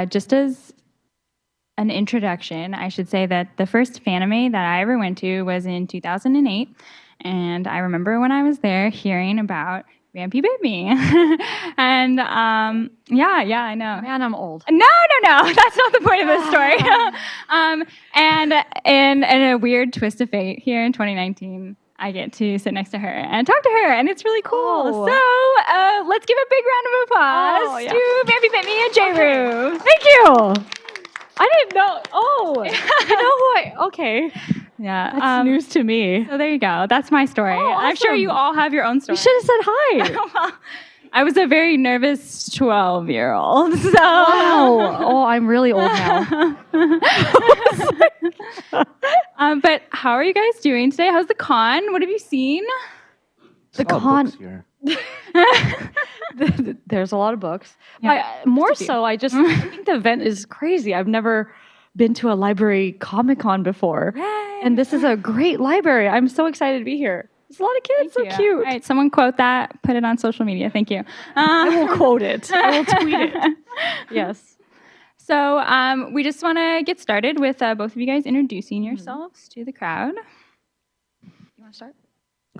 Just as an introduction, I should say that the first Fanime that I ever went to was in 2008. And I remember when I was there hearing about Vampy Baby. And yeah, I know. Man, I'm old. No. That's not the point of this story. And in a weird twist of fate, here in 2019, I get to sit next to her and talk to her, and it's really cool. Oh. So let's give a big round of applause to Vampy Baby and J-Roo. Thank you. I didn't know. Oh, you know who okay. Yeah. That's news to me. So there you go. That's my story. Oh, awesome. I'm sure you all have your own story. You should have said hi. Well, I was a very nervous 12-year-old. So. Wow. Oh, I'm really old now. But how are you guys doing today? How's the con? What have you seen? The con. There's a lot of books. Yeah, More so, I think the event is crazy. I've never been to a library Comic-Con before. Yay. And this is a great library. I'm so excited to be here. There's a lot of kids. Thank So you. cute. All right, someone quote that. Put it on social media. Thank you. I will quote it. I will tweet it. Yes. So we just want to get started with both of you guys introducing yourselves to the crowd. You want to start?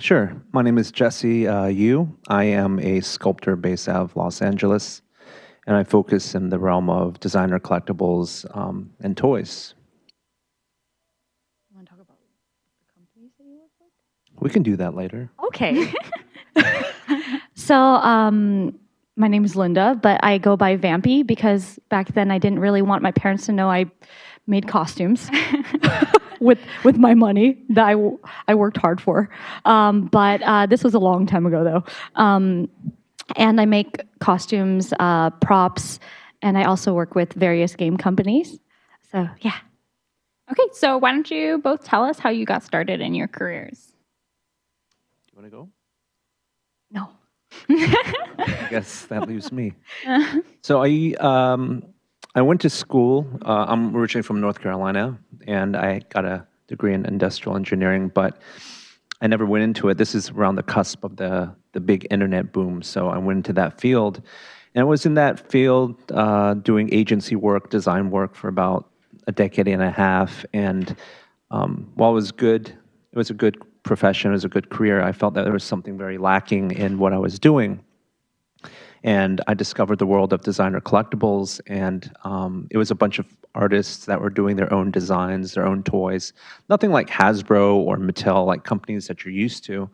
Sure. My name is Jesse Yu. I am a sculptor based out of Los Angeles, and I focus in the realm of designer collectibles and toys. You want to talk about the companies that you work with? We can do that later. Okay. So, my name is Linda, but I go by Vampy because back then I didn't really want my parents to know I made costumes with my money that I worked hard for. But this was a long time ago, though. And I make costumes, props, and I also work with various game companies. So, yeah. Okay, so why don't you both tell us how you got started in your careers? You want to go? No. I guess that leaves me. So I went to school. I'm originally from North Carolina, and I got a degree in industrial engineering, but I never went into it. This is around the cusp of the big internet boom, so I went into that field. And I was in that field doing agency work, design work for about a decade and a half. And while it was good, it was a good profession, it was a good career, I felt that there was something very lacking in what I was doing. And I discovered the world of designer collectibles, and it was a bunch of artists that were doing their own designs, their own toys. Nothing like Hasbro or Mattel, like companies that you're used to.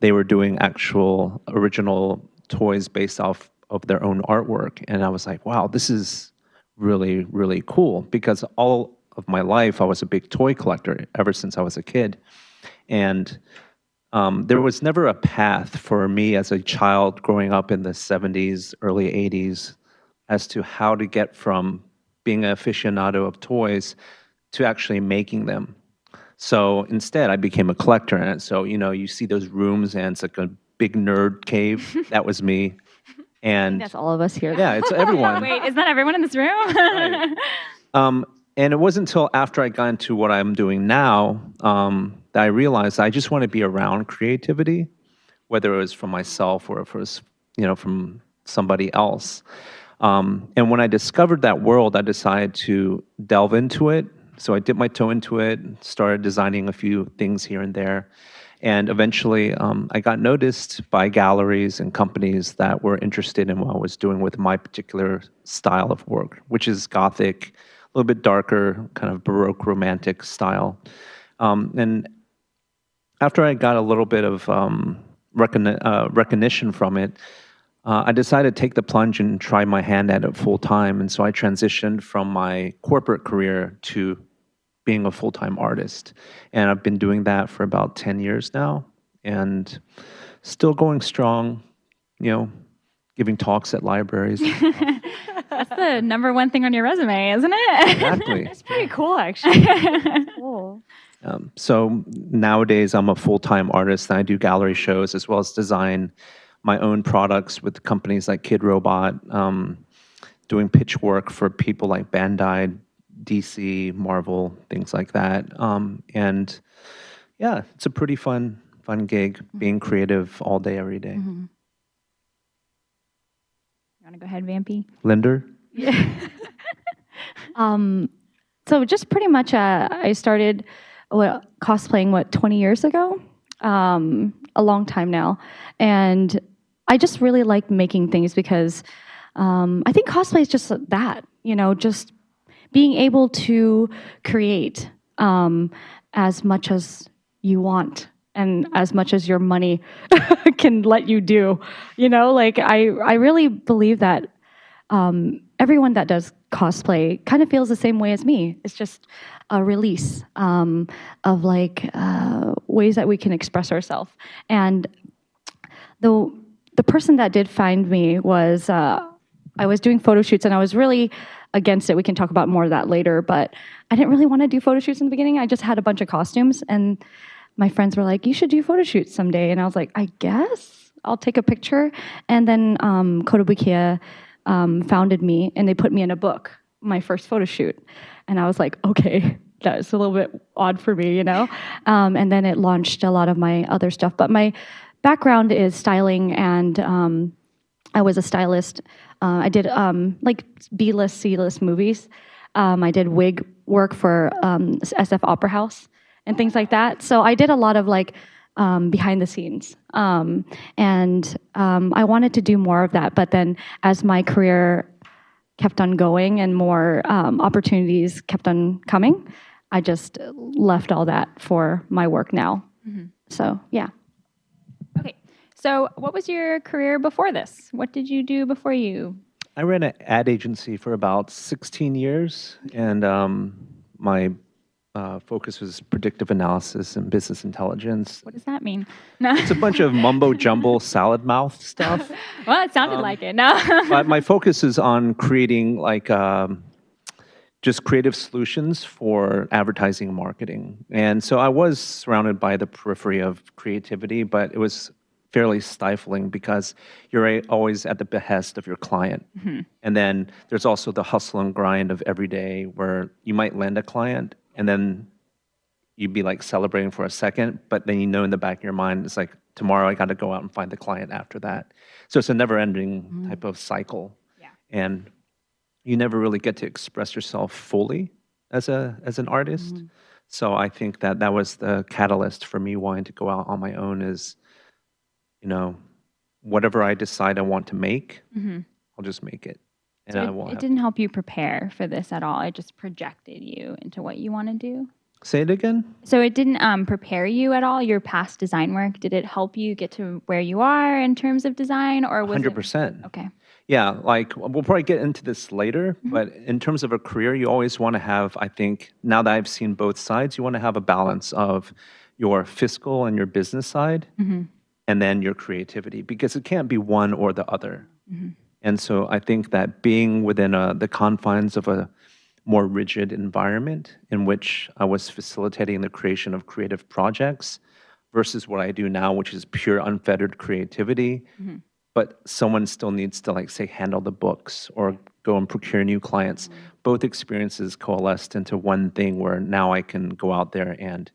They were doing actual original toys based off of their own artwork. And I was like, wow, this is really, really cool, because all of my life I was a big toy collector ever since I was a kid. And there was never a path for me as a child growing up in the 70s, early 80s, as to how to get from being an aficionado of toys to actually making them. So instead, I became a collector. And so, you see those rooms, and it's like a big nerd cave. That was me. And That's all of us here. yeah, it's everyone. Wait, is that everyone in this room? Right. And it wasn't until after I got into what I'm doing now that I realized I just want to be around creativity, whether it was from myself or if it was, from somebody else. And when I discovered that world, I decided to delve into it. So I dipped my toe into it, started designing a few things here and there. And eventually, I got noticed by galleries and companies that were interested in what I was doing with my particular style of work, which is Gothic, a little bit darker, kind of Baroque romantic style. And after I got a little bit of recognition from it, I decided to take the plunge and try my hand at it full time. And so I transitioned from my corporate career to being a full-time artist. And I've been doing that for about 10 years now, and still going strong, giving talks at libraries. That's the number one thing on your resume, isn't it? Exactly. That's pretty cool, actually. Cool. So nowadays, I'm a full-time artist, and I do gallery shows as well as design my own products with companies like Kid Robot, doing pitch work for people like Bandai, DC, Marvel, things like that. And yeah, it's a pretty fun gig, being creative all day, every day. You want to go ahead, Vampy? Linder? So just pretty much, I started cosplaying 20 years ago, a long time now, and I just really like making things because I think cosplay is just that, just being able to create as much as you want and as much as your money can let you do. Like I really believe that everyone that does cosplay kind of feels the same way as me. It's just a release of ways that we can express ourselves. And the person that did find me was I was doing photo shoots, and I was really against it. We can talk about more of that later, but I didn't really want to do photo shoots in the beginning. I just had a bunch of costumes, and my friends were like, you should do photo shoots someday. And I was like, I guess I'll take a picture. And then Kotobukiya founded me, and they put me in a book, my first photo shoot. And I was like, okay, that's a little bit odd for me, And then it launched a lot of my other stuff. But my background is styling, and I was a stylist. I did B-list, C-list movies. I did wig work for SF Opera House and things like that. So I did a lot of behind the scenes. And I wanted to do more of that. But then as my career kept on going and more opportunities kept on coming, I just left all that for my work now. Mm-hmm. So, yeah. Okay. So what was your career before this? What did you do before you? I ran an ad agency for about 16 years, and my focus was predictive analysis and business intelligence. What does that mean? No. It's a bunch of mumbo-jumbo salad mouth stuff. Well, it sounded like it. No. My focus is on creating just creative solutions for advertising and marketing. And so I was surrounded by the periphery of creativity, but it was fairly stifling because you're always at the behest of your client. Mm-hmm. And then there's also the hustle and grind of every day where you might land a client and then you'd be celebrating for a second, but then in the back of your mind, it's like, tomorrow I got to go out and find the client after that. So it's a never-ending type of cycle. Yeah. And you never really get to express yourself fully as an artist. Mm-hmm. So I think that was the catalyst for me wanting to go out on my own is, whatever I decide I want to make, mm-hmm. I'll just make it. And so it didn't help you prepare for this at all. It just projected you into what you want to do. Say it again? So it didn't prepare you at all, your past design work? Did it help you get to where you are in terms of design? Or was 100%. Okay. Yeah, we'll probably get into this later, mm-hmm. but in terms of a career, you always want to have, I think, now that I've seen both sides, you want to have a balance of your fiscal and your business side, mm-hmm. and then your creativity, because it can't be one or the other. Mm-hmm. And so I think that being within the confines of a more rigid environment in which I was facilitating the creation of creative projects versus what I do now, which is pure unfettered creativity, mm-hmm. but someone still needs to say handle the books or go and procure new clients. Mm-hmm. Both experiences coalesced into one thing where now I can go out there and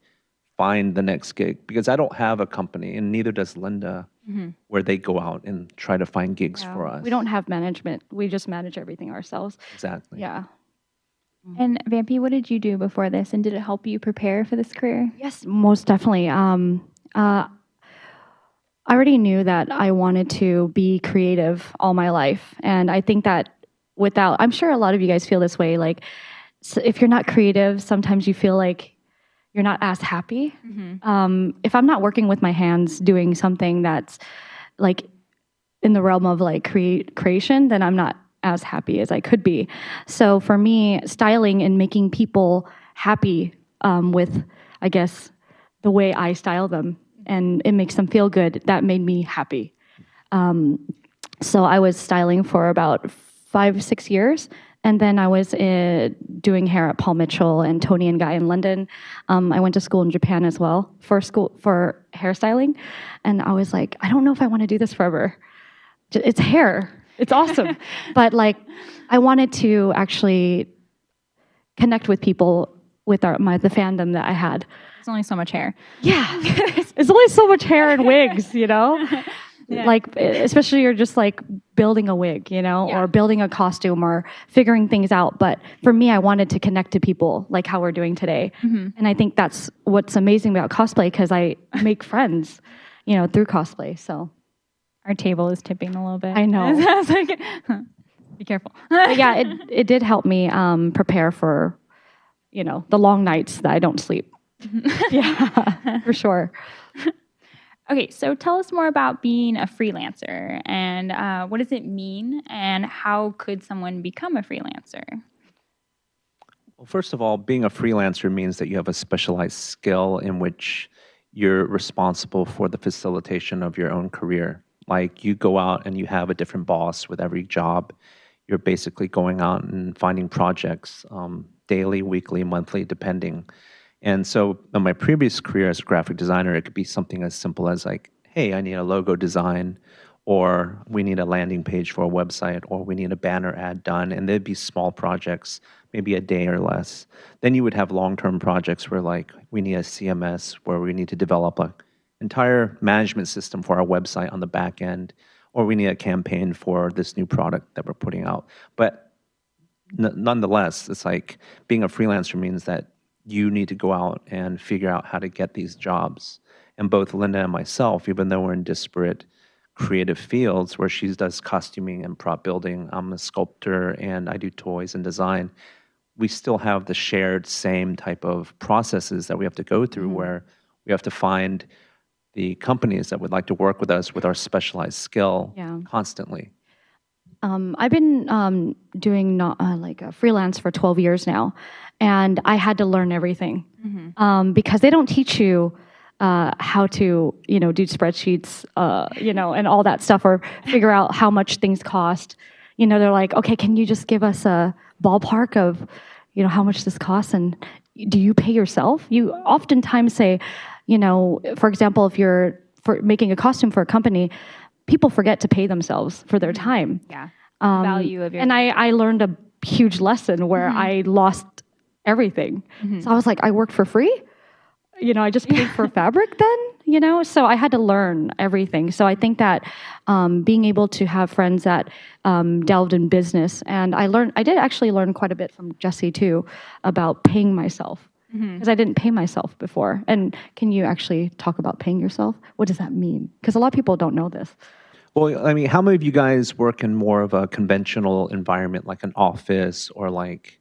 find the next gig, because I don't have a company, and neither does Linda, mm-hmm. where they go out and try to find gigs for us. We don't have management. We just manage everything ourselves. Exactly. Yeah. And Vampy, what did you do before this, and did it help you prepare for this career? Yes, most definitely. I already knew that I wanted to be creative all my life, and I think that I'm sure a lot of you guys feel this way, so if you're not creative, sometimes you feel like you're not as happy. Mm-hmm. If I'm not working with my hands doing something that's in the realm of creation, then I'm not as happy as I could be. So for me, styling and making people happy with, I guess, the way I style them, and it makes them feel good, that made me happy. So I was styling for about 5-6 years. And then I was doing hair at Paul Mitchell and Tony and Guy in London. I went to school in Japan as well for hairstyling. And I was like, I don't know if I want to do this forever. It's hair. It's awesome. But I wanted to actually connect with people with the fandom that I had. There's only so much hair. Yeah. It's only so much hair and wigs, Yeah. Like, especially you're just like building a wig, you know, Yeah. or building a costume or figuring things out. But for me, I wanted to connect to people like how we're doing today. And I think that's what's amazing about cosplay, because I make friends, you know, through cosplay. So Our table is tipping a little bit. I know. I was like, be careful. but yeah, it did help me prepare for, you know, the long nights that I don't sleep. Yeah, for sure. Okay, so tell us more about being a freelancer, and what does it mean, and how could someone become a freelancer? Well, first of all, being a freelancer means that you have a specialized skill in which you're responsible for the facilitation of your own career. Like you go out and you have a different boss with every job. You're basically going out and finding projects daily, weekly, monthly, depending. And so in my previous career as a graphic designer, it could be something as simple as like, hey, I need a logo design, or we need a landing page for a website, or we need a banner ad done. And there'd be small projects, maybe a day or less. Then you would have long-term projects where like we need a CMS, where we need to develop an entire management system for our website on the back end, or we need a campaign for this new product that we're putting out. But nonetheless, it's like being a freelancer means that you need to go out and figure out how to get these jobs. And both Linda and myself, even though we're in disparate creative fields, where she does costuming and prop building, I'm a sculptor and I do toys and design, we still have the shared same type of processes that we have to go through, where we have to find the companies that would like to work with us with our specialized skill constantly. I've been doing like a freelance for 12 years now, and I had to learn everything because they don't teach you how to, you know, do spreadsheets, you know, and all that stuff, or figure out how much things cost. You know, they're like, okay, can you just give us a ballpark of, you know, how much this costs, and do you pay yourself? You oftentimes say, you know, for example, if you're making a costume for a company, people forget to pay themselves for their time. Yeah, value of your and I learned a huge lesson where I lost everything. So I was like, I worked for free? You know, I just paid for fabric then, you know? So I had to learn everything. So I think that being able to have friends that delved in business, and I did actually learn quite a bit from Jesse too about paying myself, because I didn't pay myself before. And can you actually talk about paying yourself? What does that mean? Because a lot of people don't know this. Well, I mean, how many of you guys work in more of a conventional environment, like an office or like,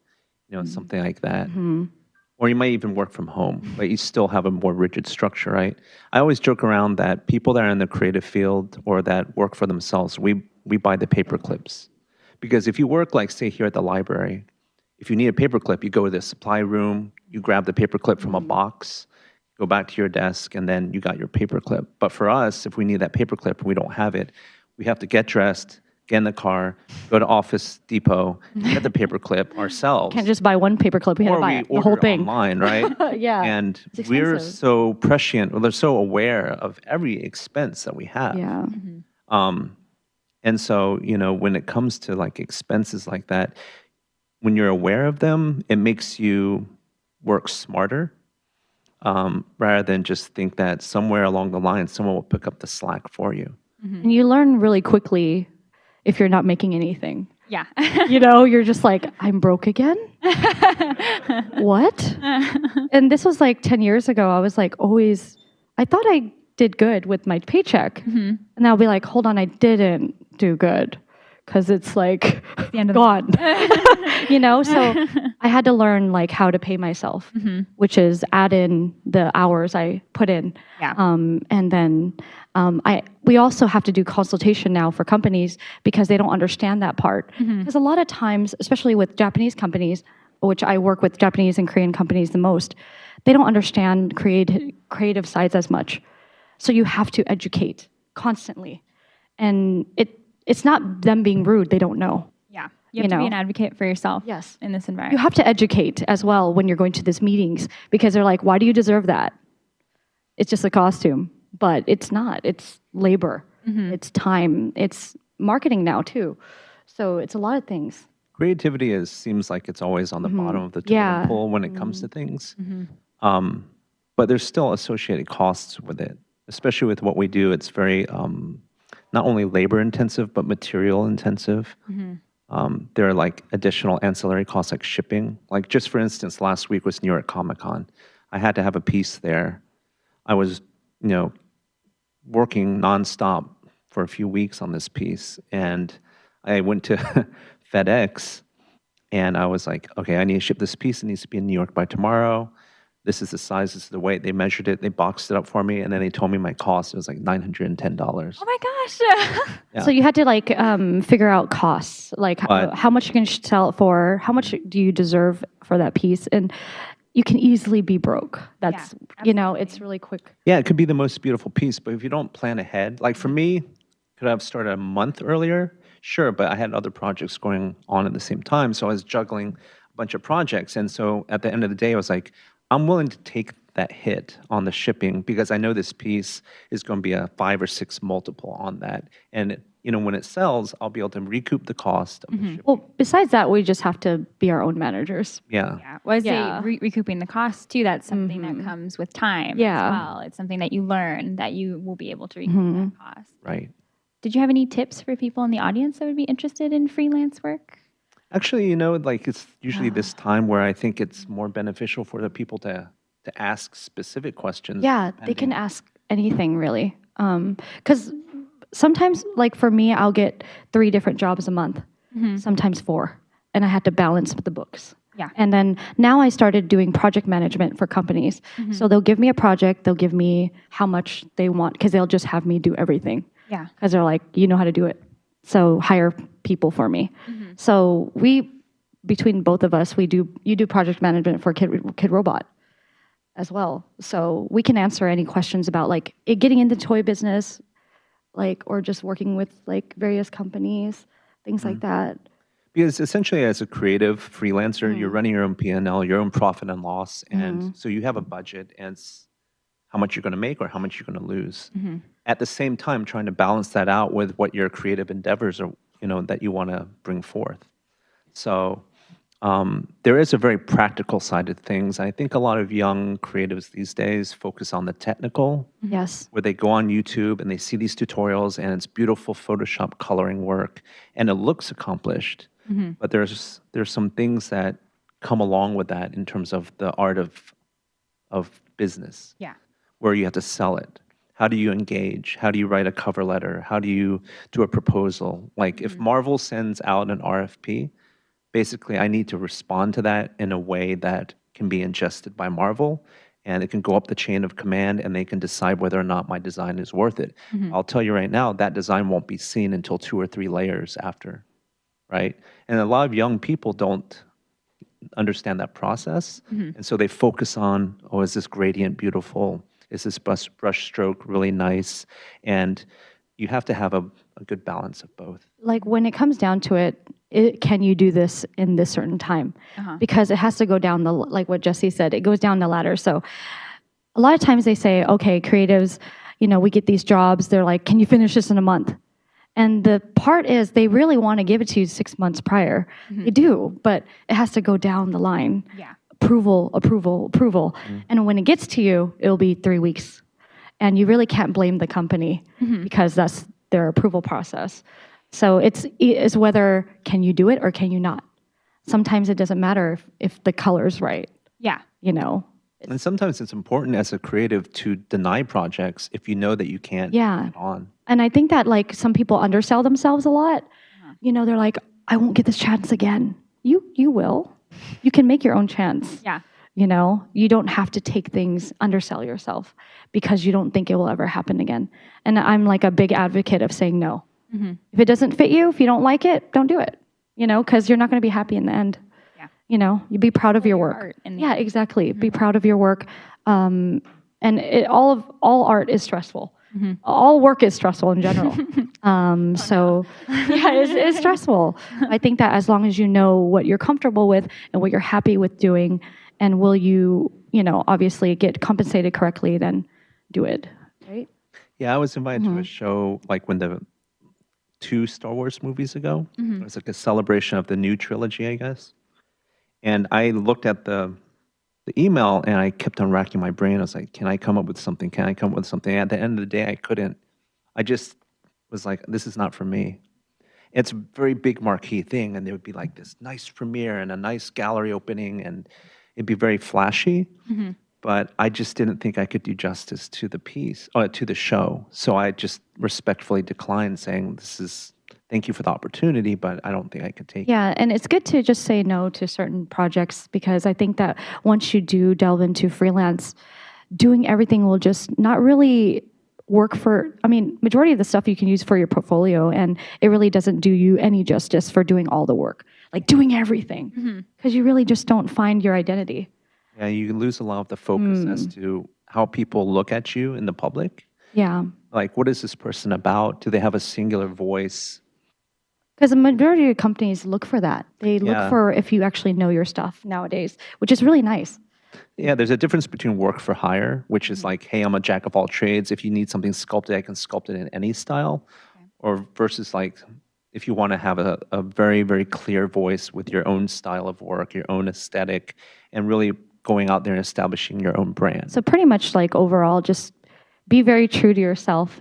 you know, something like that? Or you might even work from home, but you still have a more rigid structure, right? I always joke around that people that are in the creative field or that work for themselves, we buy the paper clips. Because if you work, like, say, here at the library, if you need a paper clip, you go to the supply room, you grab the paper clip from a box, go back to your desk, and then you got your paper clip. But for us, if we need that paper clip and we don't have it, we have to get dressed, get in the car, go to Office Depot, get the paper clip ourselves. Can't just buy one paper clip. We had to buy the whole thing online, right? Yeah. And we're so prescient, they're so aware of every expense that we have. Yeah. And so, you know, when it comes to like expenses like that, when you're aware of them, it makes you work smarter, rather than just think that somewhere along the line, someone will pick up the slack for you. And you learn really quickly if you're not making anything. Yeah. You know, you're just like, I'm broke again? What? And this was like 10 years ago. I was like, I thought I did good with my paycheck. And I'll be like, hold on, I didn't do good. Because it's like the end of gone. You know, so I had to learn like how to pay myself, which is add in the hours I put in. Yeah. And then we also have to do consultation now for companies because they don't understand that part. Because a lot of times, especially with Japanese companies, which I work with Japanese and Korean companies the most, they don't understand creative sides as much. So you have to educate constantly. And it's not them being rude, they don't know. Yeah. You have to be an advocate for yourself in this environment. You have to educate as well when you're going to these meetings because they're like, why do you deserve that? It's just a costume. But it's not. It's labor. It's time. It's marketing now, too. So it's a lot of things. Creativity seems like it's always on the bottom of the totem pole when it comes to things. But there's still associated costs with it, especially with what we do. It's very not only labor intensive, but material intensive. There are like additional ancillary costs like shipping. Like just for instance, last week was New York Comic Con. I had to have a piece there. I was, working nonstop for a few weeks on this piece, and I went to FedEx, and I was like, okay, I need to ship this piece. It needs to be in New York by tomorrow. This is the size, this is the weight. They measured it, they boxed it up for me, and then they told me my cost. It was like $910. Oh my gosh. Yeah. So you had to like figure out costs, like But- how much you can sell it for, how much do you deserve for that piece, and you can easily be broke. That's it's really quick. Yeah, it could be the most beautiful piece, but if you don't plan ahead, like for me, could I have started a month earlier? Sure, but I had other projects going on at the same time, so I was juggling a bunch of projects, and so at the end of the day, I was like, I'm willing to take that hit on the shipping because I know this piece is going to be a 5 or 6 multiple on that, and when it sells, I'll be able to recoup the cost of the shipping. Well, besides that, we just have to be our own managers. Yeah. Yeah. Well, I say Yeah. recouping the cost too. That's something that comes with time Yeah. as well. It's something that you learn that you will be able to recoup that cost. Right. Did you have any tips for people in the audience that would be interested in freelance work? Actually, like it's usually this time where I think it's more beneficial for the people to ask specific questions. Yeah, they can ask anything really. Because sometimes, like for me, I'll get 3 different jobs a month, sometimes 4, and I had to balance the books. Yeah. And then now I started doing project management for companies. So they'll give me a project, they'll give me how much they want, because they'll just have me do everything. Yeah. Because they're like, you know how to do it. So hire people for me. So between both of us, you do project management for Kid Robot as well. So we can answer any questions about like getting into toy business, like, or just working with like various companies, things like that. Because essentially, as a creative freelancer, you're running your own P&L, your own profit and loss, and so you have a budget and it's how much you're going to make or how much you're going to lose. At the same time, trying to balance that out with what your creative endeavors are, that you want to bring forth. So there is a very practical side of things. I think a lot of young creatives these days focus on the technical, Yes. where they go on YouTube and they see these tutorials and it's beautiful Photoshop coloring work and it looks accomplished. But there's some things that come along with that in terms of the art of business. Yeah. Where you have to sell it. How do you engage? How do you write a cover letter? How do you do a proposal? Like if Marvel sends out an RFP, basically I need to respond to that in a way that can be ingested by Marvel, and it can go up the chain of command and they can decide whether or not my design is worth it. I'll tell you right now, that design won't be seen until 2 or 3 layers after, right? And a lot of young people don't understand that process, and so they focus on, oh, is this gradient beautiful? Is this brush stroke really nice? And you have to have a good balance of both. Like when it comes down to it, can you do this in this certain time? Because it has to go down like what Jesse said, it goes down the ladder. So a lot of times they say, okay, creatives, we get these jobs. They're like, can you finish this in a month? And the part is they really want to give it to you 6 months prior. They do, but it has to go down the line. Yeah. Approval. And when it gets to you, it'll be 3 weeks. And you really can't blame the company because that's their approval process. So it's whether can you do it or can you not. Sometimes it doesn't matter if the color's right, Yeah. And sometimes it's important as a creative to deny projects if you know that you can't get on. And I think that like some people undersell themselves a lot. They're like, I won't get this chance again. You will. You can make your own chance. Yeah. You don't have to take things, undersell yourself because you don't think it will ever happen again. And I'm like a big advocate of saying no. If it doesn't fit you, if you don't like it, don't do it. Because you're not going to be happy in the end. Yeah. You be proud of your work. art in the Yeah, exactly. Be proud of your work. And all art is stressful. All work is stressful in general. So yeah, it's stressful. I think that as long as you know what you're comfortable with and what you're happy with doing, and will you, obviously get compensated correctly, then do it. Right? Yeah, I was invited to a show like when the 2 Star Wars movies ago. It was like a celebration of the new trilogy, I guess. And I looked at the email and I kept on racking my brain. I was like, can I come up with something? Can I come up with something? At the end of the day, I couldn't. I just was like, this is not for me. It's a very big marquee thing, and there would be like this nice premiere and a nice gallery opening, and it'd be very flashy. But I just didn't think I could do justice to the piece, or to the show. So I just respectfully declined, saying, thank you for the opportunity, but I don't think I could take it. Yeah, and it's good to just say no to certain projects, because I think that once you do delve into freelance, doing everything will just not really work for, I mean, majority of the stuff you can use for your portfolio, and it really doesn't do you any justice for doing all the work, like doing everything, because you really just don't find your identity. Yeah, you lose a lot of the focus as to how people look at you in the public. Yeah. Like, what is this person about? Do they have a singular voice? Because the majority of companies look for that. They look Yeah. for if you actually know your stuff nowadays, which is really nice. Yeah, there's a difference between work for hire, which is like, hey, I'm a jack of all trades. If you need something sculpted, I can sculpt it in any style. Or versus like, if you want to have a very, very clear voice with your own style of work, your own aesthetic, and really going out there and establishing your own brand. So pretty much like overall, just be very true to yourself.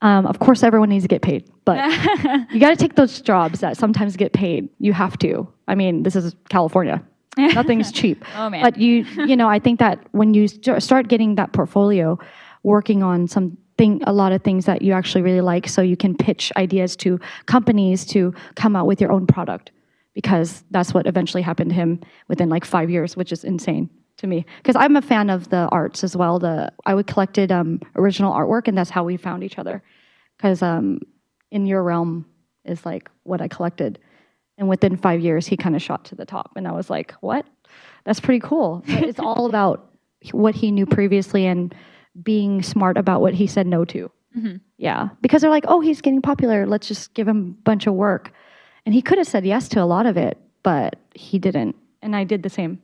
Of course, everyone needs to get paid, but you got to take those jobs that sometimes get paid. You have to. I mean, this is California. Nothing's cheap. Oh, man. But I think that when you start getting that portfolio, working on a lot of things that you actually really like, so you can pitch ideas to companies to come out with your own product, because that's what eventually happened to him within like 5 years, which is insane to me. Because I'm a fan of the arts as well. I would collected original artwork, and that's how we found each other. Because In Your Realm is like what I collected. And within 5 years, he kind of shot to the top. And I was like, what? That's pretty cool. But it's all about what he knew previously and being smart about what he said no to. Yeah. Because they're like, oh, he's getting popular. Let's just give him a bunch of work. And he could have said yes to a lot of it, but he didn't. And I did the same.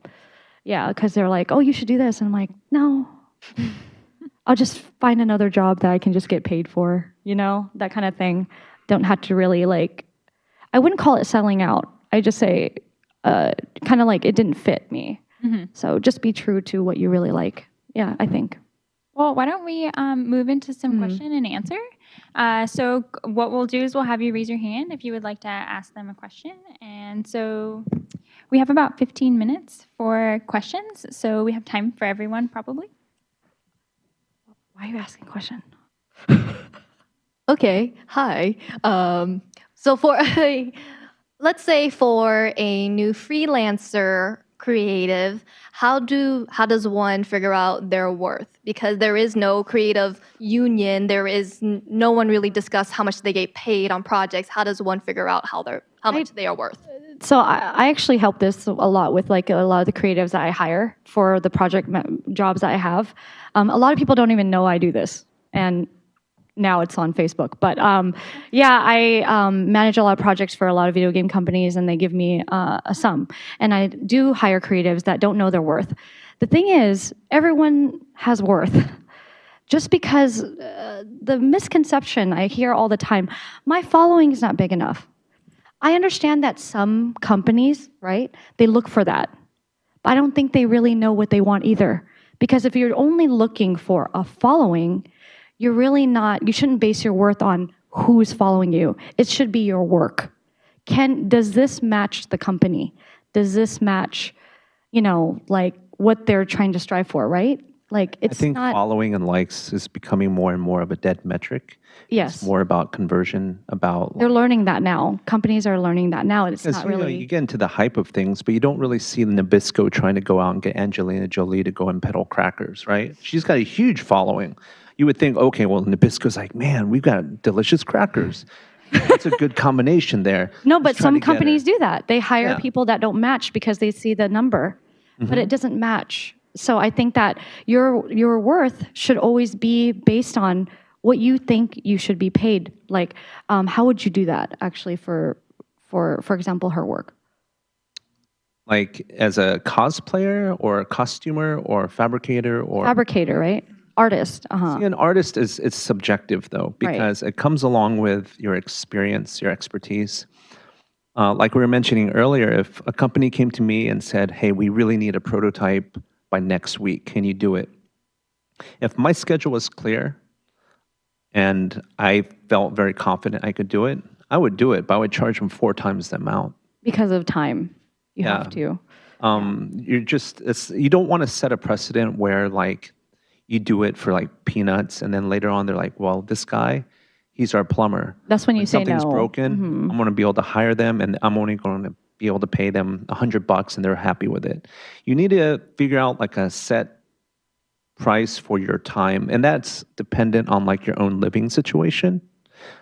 Yeah, because they're like, oh, you should do this. And I'm like, no. I'll just find another job that I can just get paid for, that kind of thing. Don't have to really I wouldn't call it selling out. I just say kind of like it didn't fit me. So just be true to what you really like. Yeah, I think. Well, why don't we move into some question and answer? So what we'll do is we'll have you raise your hand if you would like to ask them a question. And so we have about 15 minutes for questions. So we have time for everyone probably. Why are you asking a question? Okay, hi. So let's say for a new freelancer creative, how does one figure out their worth? Because there is no creative union, there is no one really discuss how much they get paid on projects. How does one figure out how much they are worth? So I actually help this a lot with a lot of the creatives that I hire for the project jobs that I have. A lot of people don't even know I do this, and now it's on Facebook. But I manage a lot of projects for a lot of video game companies, and they give me a sum. And I do hire creatives that don't know their worth. The thing is, everyone has worth. Just because the misconception I hear all the time, my following is not big enough. I understand that some companies, right, they look for that. But I don't think they really know what they want either. Because if you're only looking for a following, you shouldn't base your worth on who's following you. It should be your work. Does this match the company? Does this match, what they're trying to strive for, right? I think following and likes is becoming more and more of a dead metric. Yes. It's more about conversion, They're learning that now. Companies are learning that now. It's not really... you get into the hype of things, but you don't really see Nabisco trying to go out and get Angelina Jolie to go and peddle crackers, right? She's got a huge following. You would think, okay, well, Nabisco's like, man, we've got delicious crackers. That's a good combination there. No, but some companies do that. They hire people that don't match because they see the number, but it doesn't match. So I think that your worth should always be based on what you think you should be paid. How would you do that actually for example, her work? Like as a cosplayer or a costumer or a fabricator or... Fabricator, right? Artist. See, an artist it's subjective though, because it comes along with your experience, your expertise. Like we were mentioning earlier, if a company came to me and said, hey, we really need a prototype by next week, can you do it? If my schedule was clear, and I felt very confident I could do it, I would do it, but I would charge them 4 times the amount. Because of time. You Yeah. have to. You don't want to set a precedent where like you do it for like peanuts, and then later on they're like, well, this guy, he's our plumber. That's when you say Something's no. broken, Mhm. I'm going to be able to hire them, and I'm only going to be able to pay them $100, and they're happy with it. You need to figure out like a set price for your time, and that's dependent on like your own living situation.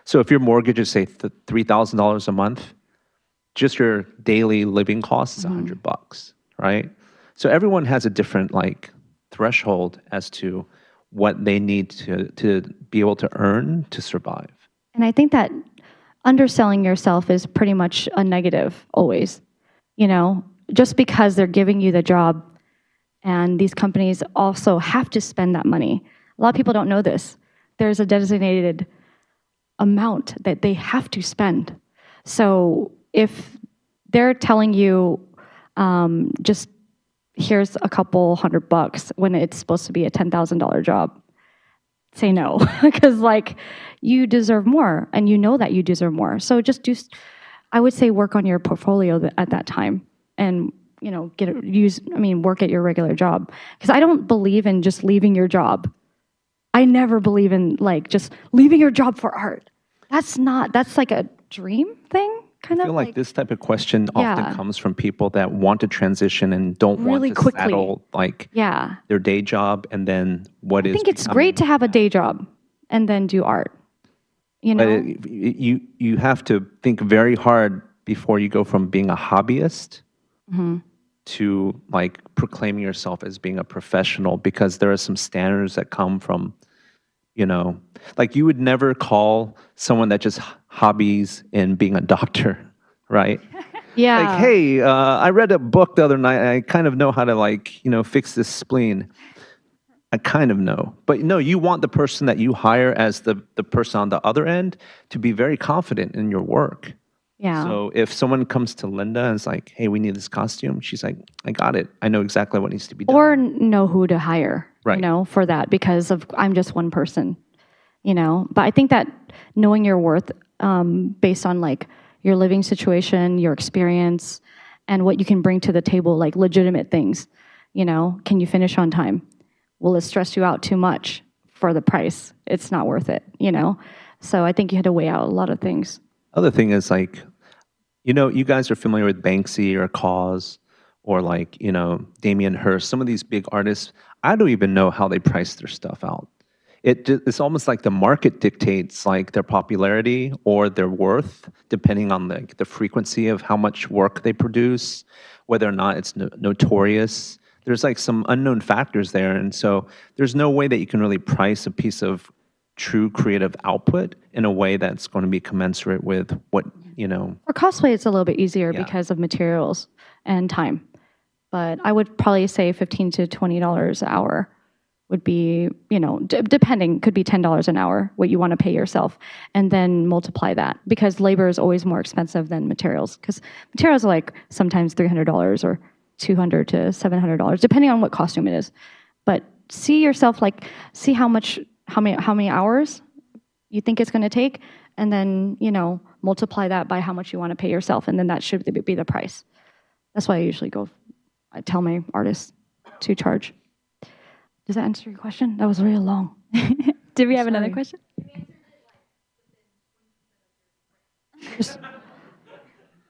So if your mortgage is say $3,000 a month, just your daily living cost is $100, right? So everyone has a different like threshold as to what they need to be able to earn to survive. And I think that underselling yourself is pretty much a negative always. Just because they're giving you the job, and these companies also have to spend that money. A lot of people don't know this. There's a designated amount that they have to spend. So if they're telling you, just here's a couple $100 when it's supposed to be a $10,000 job, say no, because like you deserve more, and you know that you deserve more. So just I would say work on your portfolio at that time, and work at your regular job, because I don't believe in just leaving your job. I never believe in like just leaving your job for art. That's like a dream thing, kind I of. feel like this type of question Yeah. often comes from people that want to transition and don't Really want to quickly. settle like Yeah. their day job and then what I is. think it's great to have a day job and then do art. But you have to think very hard before you go from being a hobbyist to like proclaiming yourself as being a professional, because there are some standards that come from, like you would never call someone that just hobbies in being a doctor, right? Yeah. Like, hey, I read a book the other night. I kind of know how to fix this spleen. I kind of know. But no, you want the person that you hire as the person on the other end to be very confident in your work. Yeah. So if someone comes to Linda and is like, hey, we need this costume, she's like, I got it. I know exactly what needs to be done. Or know who to hire, Right. for that, because I'm just one person, But I think that knowing your worth based on like your living situation, your experience, and what you can bring to the table, like legitimate things, can you finish on time? Will it stress you out too much for the price? It's not worth it, So I think you had to weigh out a lot of things. Other thing is like, you guys are familiar with Banksy or Cause or like, Damien Hirst, some of these big artists. I don't even know how they price their stuff out. It's almost like the market dictates like their popularity or their worth, depending on the frequency of how much work they produce, whether or not it's notorious. There's like some unknown factors there. And so there's no way that you can really price a piece of true creative output in a way that's going to be commensurate with what, For cosplay, it's a little bit easier Yeah. because of materials and time. But I would probably say $15 to $20 an hour would be, depending, could be $10 an hour, what you want to pay yourself, and then multiply that, because labor is always more expensive than materials, because materials are like sometimes $300 or $200 to $700, depending on what costume it is. But see how many hours you think it's going to take, and then, multiply that by how much you want to pay yourself, and then that should be the price. That's why I tell my artists to charge. Does that answer your question? That was really long. Did we have another question?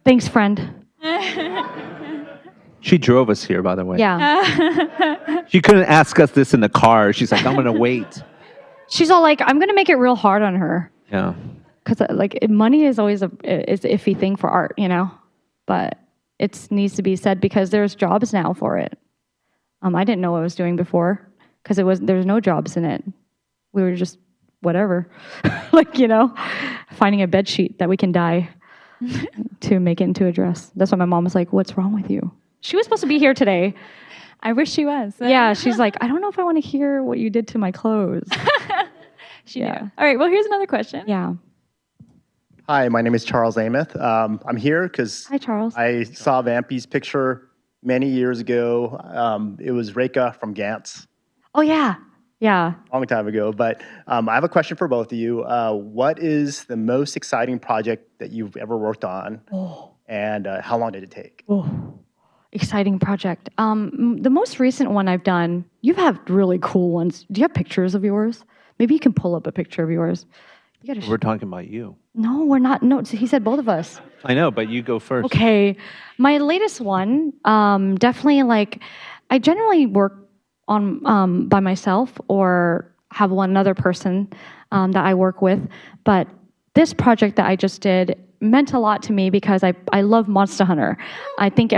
Thanks, friend. She drove us here, by the way. Yeah. She couldn't ask us this in the car. She's like, I'm going to wait. She's all like, I'm going to make it real hard on her. Yeah. Because money is always is an iffy thing for art, But it needs to be said because there's jobs now for it. I didn't know what I was doing before because there's no jobs in it. We were just whatever, finding a bed sheet that we can dye to make it into a dress. That's why my mom was like, "What's wrong with you?" She was supposed to be here today. I wish she was. Yeah, she's like, I don't know if I want to hear what you did to my clothes. She knew. All right, well, here's another question. Yeah. Hi, my name is Charles Amos. I'm here because Hi, Charles. I saw Vampy's picture many years ago. It was Reka from Gantz. Oh, yeah. Yeah. long time ago. But I have a question for both of you. What is the most exciting project that you've ever worked on, and how long did it take? Oh, exciting project. The most recent one I've done, you have really cool ones. Do you have pictures of yours? Maybe you can pull up a picture of yours. You gotta We're talking about you. No, we're not. No, he said both of us. I know, but you go first. Okay. My latest one, definitely like, I generally work on by myself or have one other person that I work with. But this project that I just did meant a lot to me because I love Monster Hunter. I think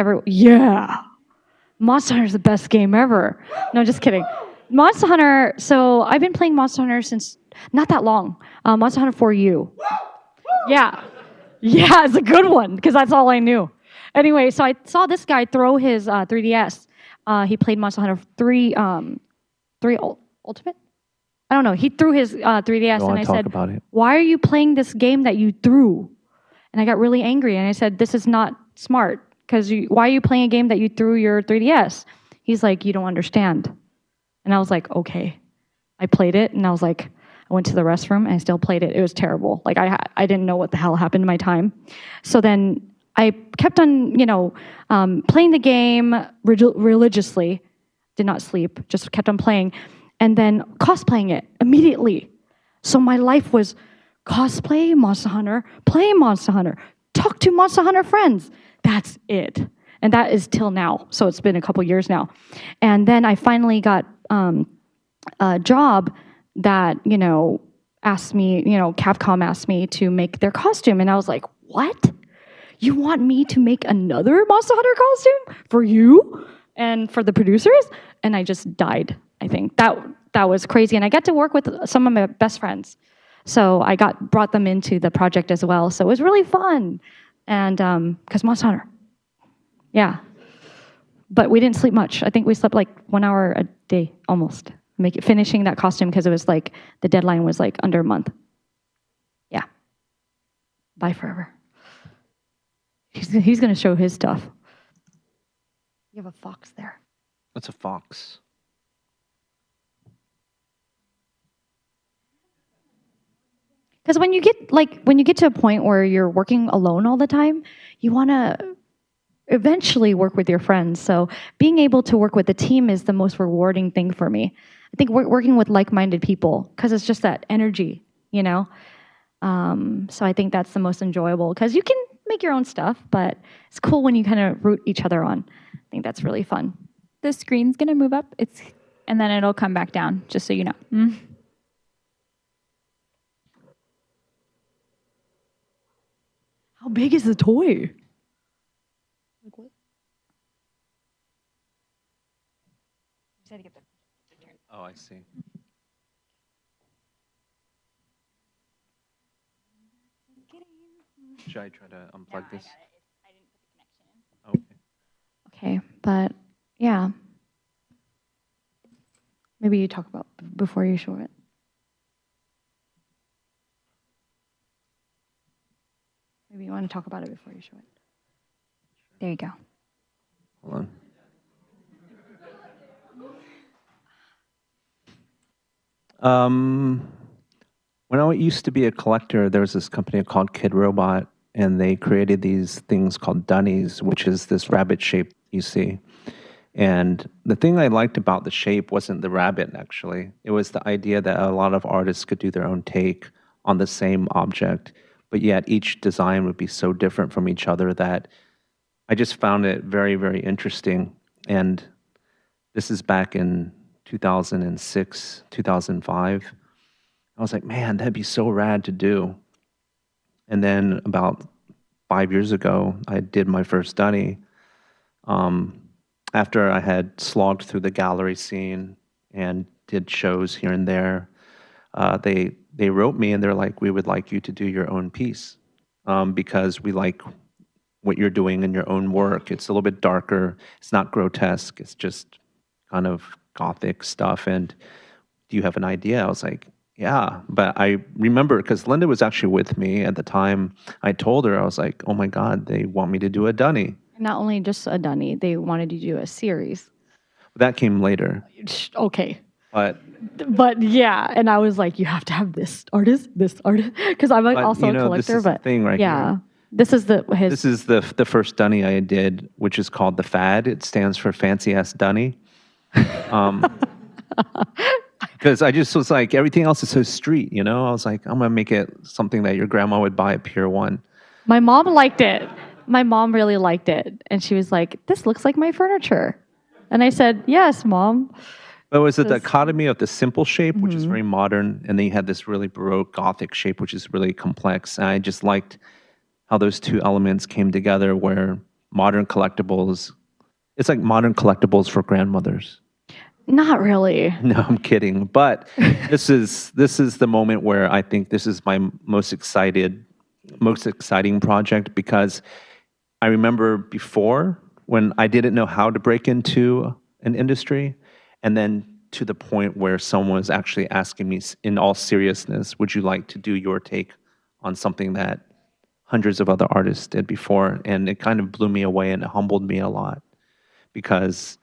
Monster Hunter is the best game ever. No, just kidding. Monster Hunter, so I've been playing Monster Hunter since not that long. Monster Hunter for You. Yeah. Yeah, it's a good one because that's all I knew. Anyway, so I saw this guy throw his 3DS. He played Monster Hunter 3, 3 Ultimate? I don't know. He threw his 3DS and I said, about it. why are you playing this game that you threw? And I got really angry and I said, this is not smart because why are you playing a game that you threw your 3DS? He's like, you don't understand. And I was like, okay. I played it and I was like, I went to the restroom and I still played it. It was terrible. Like I didn't know what the hell happened to my time. So then I kept on, playing the game religiously. Did not sleep, just kept on playing. And then cosplaying it immediately. So my life was cosplay Monster Hunter, play Monster Hunter, talk to Monster Hunter friends. That's it. And that is till now. So it's been a couple years now. And then I finally got a job that, asked me, Capcom asked me to make their costume. And I was like, what? You want me to make another Monster Hunter costume for you and for the producers? And I just died, I think. That was crazy. And I got to work with some of my best friends. So I brought them into the project as well. So it was really fun. And because Monster Hunter. Yeah. But we didn't sleep much. I think we slept like 1 hour a day almost. Finishing that costume because it was like the deadline was like under a month. Yeah. Bye forever. He's going to show his stuff. You have a fox there. What's a fox? Because when you get to a point where you're working alone all the time, you want to eventually work with your friends. So being able to work with a team is the most rewarding thing for me. I think working with like-minded people because it's just that energy, So I think that's the most enjoyable because you can make your own stuff, but it's cool when you kind of root each other on. I think that's really fun. The screen's going to move up, and then it'll come back down, just so you know. How big is the toy? Like what? Oh, I see. Should I try to unplug this? I didn't put the connection in. Okay. Okay, but yeah. Maybe you talk about before you show it. Maybe you want to talk about it before you show it. There you go. Hold on. When I used to be a collector, there was this company called Kid Robot, and they created these things called dunnies, which is this rabbit shape you see. And the thing I liked about the shape wasn't the rabbit, actually. It was the idea that a lot of artists could do their own take on the same object, but yet each design would be so different from each other that I just found it very, very interesting. And this is back in 2006, 2005. I was like, man, that'd be so rad to do. And then about 5 years ago, I did my first dunny. After I had slogged through the gallery scene and did shows here and there, they wrote me and they're like, we would like you to do your own piece because we like what you're doing in your own work. It's a little bit darker. It's not grotesque. It's just kind of gothic stuff. And do you have an idea? I was like, yeah. But I remember because Linda was actually with me at the time. I told her, I was like, oh my God, they want me to do a dunny. Not only just a dunny, they wanted you to do a series. That came later. Okay. But yeah, and I was like, you have to have this artist, because I'm also a collector. This is the thing right yeah, here. this is This is the first dunny I did, which is called the Fad. It stands for Fancy Ass Dunny. Because I just was like, everything else is so street, I was like, I'm gonna make it something that your grandma would buy at Pier 1. My mom liked it. My mom really liked it, and she was like, "This looks like my furniture," and I said, "Yes, Mom." But it was a dichotomy of the simple shape, which is very modern, and then you had this really Baroque Gothic shape, which is really complex. And I just liked how those two elements came together, where modern collectibles, it's like modern collectibles for grandmothers. Not really. No, I'm kidding. But this is the moment where I think this is my most exciting project, because I remember before when I didn't know how to break into an industry, and then to the point where someone was actually asking me in all seriousness, would you like to do your take on something that hundreds of other artists did before? And it kind of blew me away and it humbled me a lot, because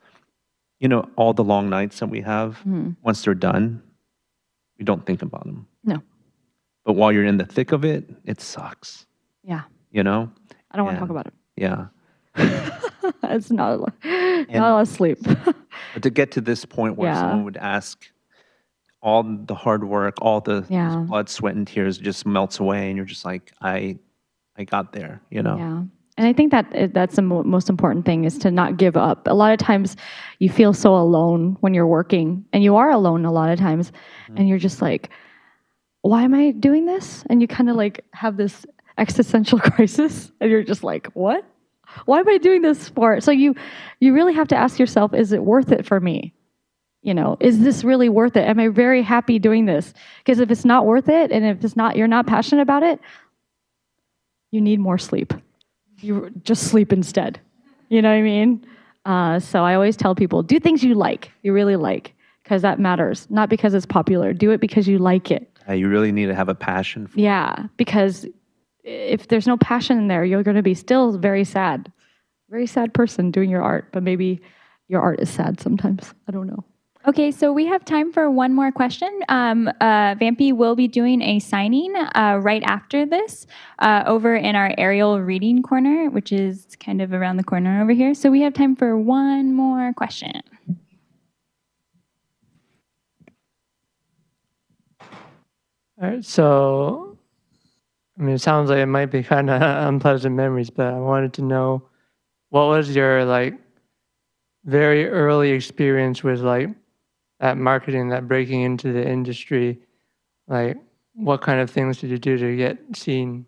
all the long nights that we have, once they're done, we don't think about them. No. But while you're in the thick of it, it sucks. Yeah. I don't want to talk about it. Yeah. It's not a lot of sleep. But to get to this point where someone would ask, all the hard work, all the blood, sweat, and tears just melts away, and you're just like, I got there, Yeah. And I think that's the most important thing, is to not give up. A lot of times you feel so alone when you're working, and you are alone a lot of times, and you're just like, why am I doing this? And you kind of like have this existential crisis, and you're just like, what? Why am I doing this for? So you really have to ask yourself, is it worth it for me? Is this really worth it? Am I very happy doing this? Because if it's not worth it, and if you're not passionate about it, you need more sleep. You just sleep instead. You know what I mean? So I always tell people, do things you really like, because that matters. Not because it's popular. Do it because you like it. You really need to have a passion for it. Because if there's no passion in there, you're going to be still very sad person doing your art. But maybe your art is sad sometimes. I don't know. Okay, so we have time for one more question. Vampy will be doing a signing right after this over in our Ariel reading corner, which is kind of around the corner over here. So we have time for one more question. All right, so, it sounds like it might be kind of unpleasant memories, but I wanted to know, what was your, very early experience with, that marketing, that breaking into the industry? What kind of things did you do to get seen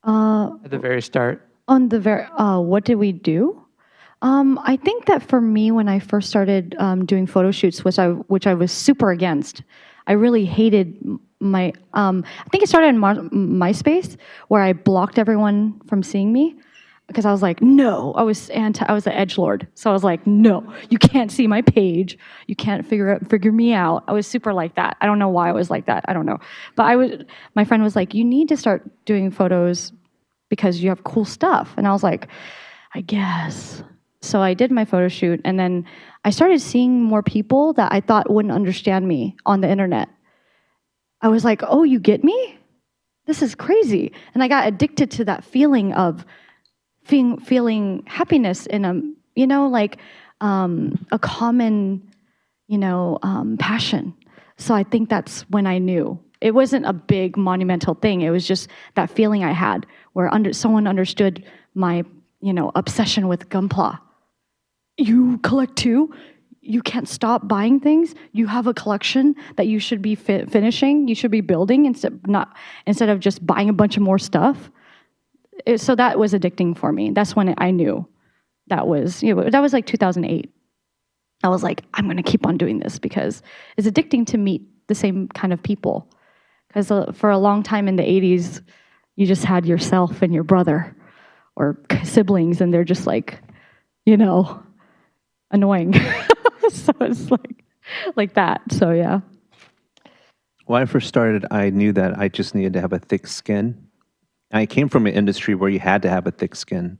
at the very start? What did we do? I think that for me, when I first started doing photo shoots, which I was super against, I really hated my. I think it started in MySpace, where I blocked everyone from seeing me, because I was like, no, I was an edgelord. So I was like, no, you can't see my page. You can't figure me out. I was super like that. I don't know why I was like that. I don't know. But my friend was like, you need to start doing photos because you have cool stuff. And I was like, I guess. So I did my photo shoot, and then I started seeing more people that I thought wouldn't understand me on the internet. I was like, oh, you get me? This is crazy. And I got addicted to that feeling of feeling happiness in a common, passion. So I think that's when I knew. It wasn't a big monumental thing. It was just that feeling I had where someone understood my, obsession with Gunpla. You collect too? You can't stop buying things. You have a collection that you should be finishing. You should be building instead of just buying a bunch of more stuff. So that was addicting for me. That's when I knew. That was like 2008. I was like, I'm going to keep on doing this because it's addicting to meet the same kind of people. Because for a long time in the 80s, you just had yourself and your brother or siblings, and they're just like, annoying. So it's like that. So yeah. When I first started, I knew that I just needed to have a thick skin. I came from an industry where you had to have a thick skin.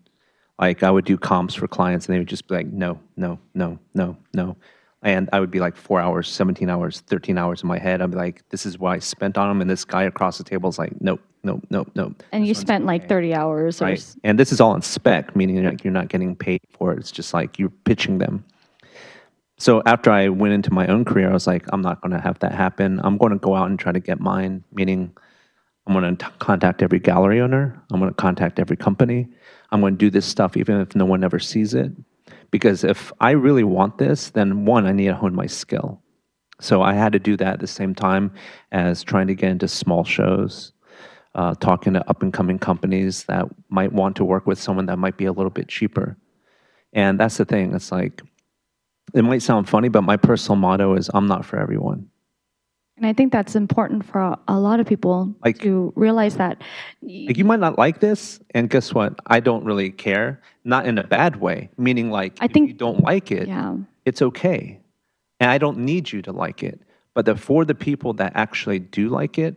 Like I would do comps for clients, and they would just be like, no, no, no, no, no. And I would be like 4 hours, 17 hours, 13 hours in my head. I'd be like, this is what I spent on them. And this guy across the table is like, nope, nope, nope, nope. And This you one's spent like okay. 30 hours. Right. And this is all on spec, meaning you're not getting paid for it. It's just like you're pitching them. So after I went into my own career, I was like, I'm not going to have that happen. I'm going to go out and try to get mine, meaning I'm going to contact every gallery owner. I'm going to contact every company. I'm going to do this stuff even if no one ever sees it. Because if I really want this, then one, I need to hone my skill. So I had to do that at the same time as trying to get into small shows, talking to up-and-coming companies that might want to work with someone that might be a little bit cheaper. And that's the thing. It's like, it might sound funny, but my personal motto is I'm not for everyone. And I think that's important for a lot of people to realize that. Like, you might not like this, and guess what? I don't really care. Not in a bad way, meaning like if you don't like it, it's okay. And I don't need you to like it. But for the people that actually do like it,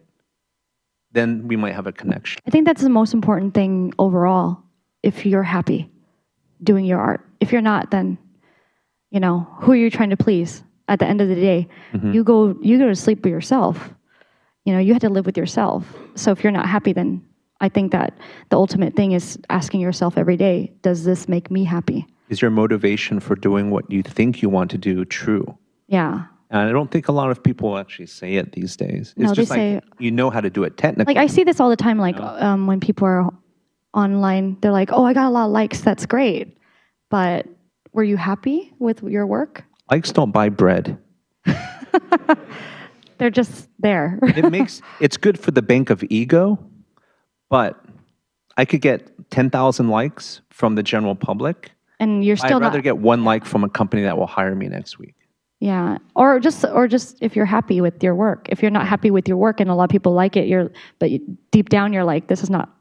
then we might have a connection. I think that's the most important thing overall, if you're happy doing your art. If you're not, then, you know, who are you trying to please? At the end of the day, you go to sleep with yourself. You know, you have to live with yourself. So if you're not happy, then I think that the ultimate thing is asking yourself every day, does this make me happy? Is your motivation for doing what you think you want to do true? Yeah. And I don't think a lot of people actually say it these days. It's No, just they like, you know how to do it technically. Like, I see this all the time, like, when people are online, they're like, oh, I got a lot of likes, that's great. But were you happy with your work? Likes don't buy bread. They're just there. It's good for the bank of ego, but I could get 10,000 likes from the general public. And you're still I'd rather get one like from a company that will hire me next week. Yeah, or just if you're happy with your work. If you're not happy with your work, and a lot of people like it, deep down you're like, this is not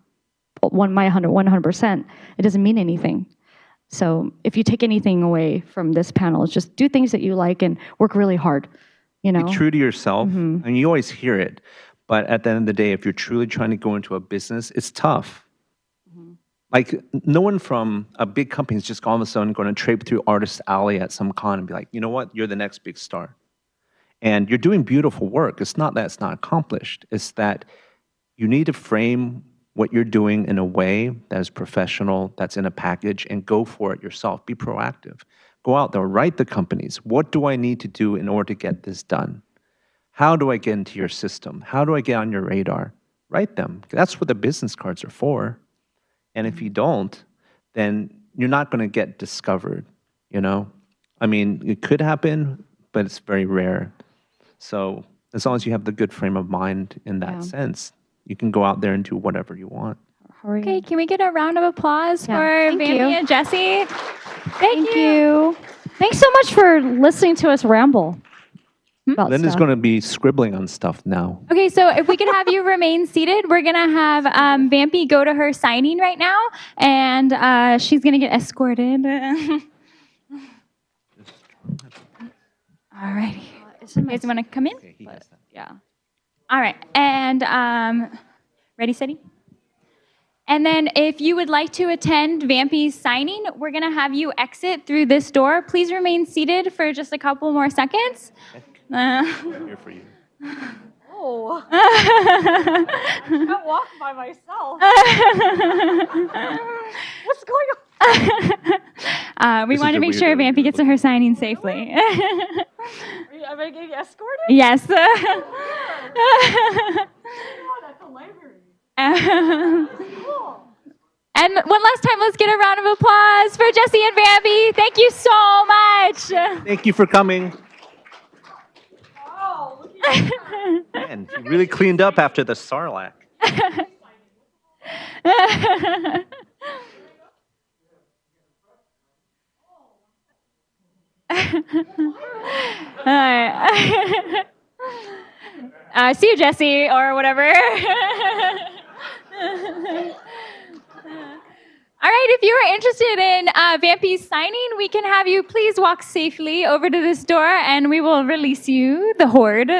100%. It doesn't mean anything. So if you take anything away from this panel, it's just do things that you like and work really hard. You know, be true to yourself. And you always hear it, but at the end of the day, if you're truly trying to go into a business, it's tough. Like, no one from a big company is just all of a sudden going to trape through Artist Alley at some con and be like, you know what, you're the next big star. And you're doing beautiful work. It's not that it's not accomplished. It's that you need to frame what you're doing in a way that is professional, that's in a package, and go for it yourself. Be proactive. Go out there, write the companies. What do I need to do in order to get this done? How do I get into your system? How do I get on your radar? Write them. That's what the business cards are for. And if you don't, then you're not going to get discovered, you know? I mean, it could happen, but it's very rare. So as long as you have the good frame of mind in that sense, you can go out there and do whatever you want. Okay, can we get a round of applause for Vampy and Jesse? Thank you. Thanks so much for listening to us ramble. Linda's going to be scribbling on stuff now. Okay, so if we could have you remain seated, we're going to have Vampy go to her signing right now, and she's going to get escorted. All righty. You guys want to come in? Okay, he has that. Yeah. All right, and ready, steady? And then if you would like to attend Vampy's signing, we're going to have you exit through this door. Please remain seated for just a couple more seconds. I'm here for you. Oh. I can't walk by myself. What's going on? We want to make sure Vampy gets to her signing safely. Am I getting escorted? Yes. Oh, that's a library. Cool. And one last time, let's get a round of applause for Jesse and Vampy. Thank you so much. Thank you for coming. Oh, look at you. Man, you really cleaned up after the Sarlacc. All right. See you, Jesse, or whatever. All right, if you are interested in Vampy's signing, we can have you please walk safely over to this door, and we will release you, the horde.